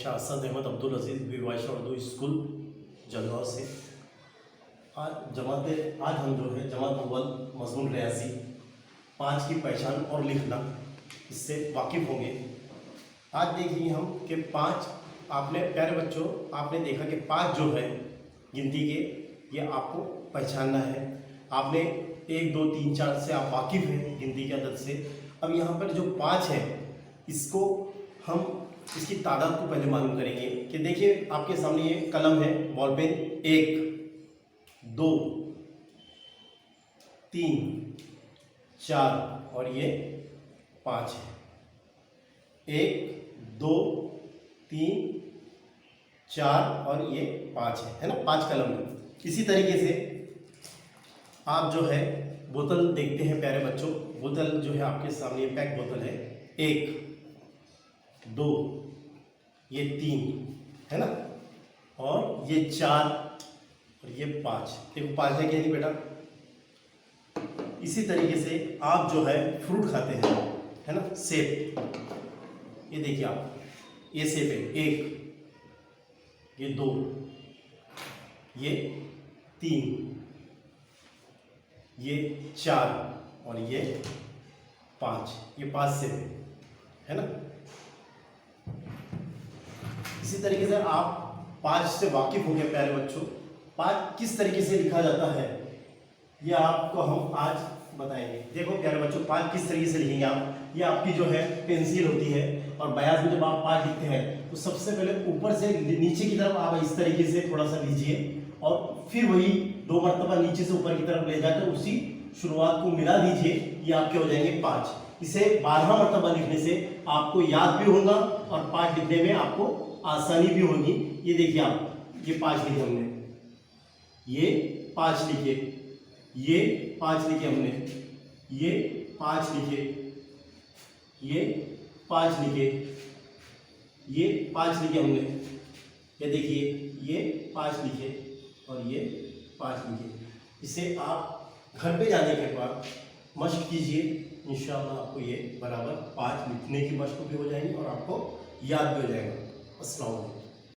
कक्षा असद अहमद अब्दुल अजीज़ विवाइशा उर्दू स्कूल जलगांव से। आज हम जो है जमात अव्वल मज़मून 83 5 की पहचान और लिखना इससे वाकिफ़ होंगे। आज देखिए हम कि 5 आपने प्यारे बच्चों आपने देखा कि 5 जो है गिनती के ये आपको पहचानना है। आपने 1 2 3 4 से आप वाकिफ़ हैं गिनती के अदद से। अब यहाँ पर जो 5 है इसको हम इसकी तादाद को पहले मालूम करेंगे कि देखिए आपके सामने ये कलम है बॉल पेन 1 2 3 4 और ये 5 है। 1 2 3 4 और ये 5 है ना, 5 कलम है। इसी तरीके से आप जो है बोतल देखते हैं प्यारे बच्चों, बोतल जो है आपके सामने पैक बोतल है 1 2 ये 3 है ना, और ये 4 और ये 5। देखो 5 है क्या नहीं बेटा। इसी तरीके से आप जो है फ्रूट खाते हैं है ना, सेब, ये देखिए आप ये सेब है 1 ये 2 ये 3 ये 4 और ये 5, ये 5 सेब है ना। इसी तरीके से आप 5 से वाकिफ हो गए प्यारे बच्चों। 5 किस तरीके से लिखा जाता है ये आपको हम आज बताएंगे। देखो प्यारे बच्चों 5 किस तरीके से लिखेंगे आप। ये आपकी जो है पेंसिल होती है और बयाज में जब आप 5 लिखते हैं तो सबसे पहले ऊपर से नीचे की तरफ आप इस तरीके से थोड़ा सा लीजिए और फिर वही 2 मरतबा नीचे से ऊपर की तरफ ले जाकर उसी शुरुआत को मिला दीजिए। ये आपके हो जाएंगे 5। इसे 12 मरतबा लिखने से आपको याद भी होगा और 5 लिखने में आपको आसानी भी होगी। ये देखिए आप ये 5 लिखे हमने, ये 5 लिखे, ये 5 लिखे हमने, ये 5 लिखे, ये 5 लिखे, ये 5 लिखे हमने, ये देखिए ये 5 लिखे और ये 5 लिखे। इसे आप घर पे जाने के बाद मश्क कीजिए, इंशाअल्लाह आपको ये बराबर 5 लिखने की मश्क भी हो जाएगी और आपको याद भी हो जाएगा। अस्सलाम वालेकुम।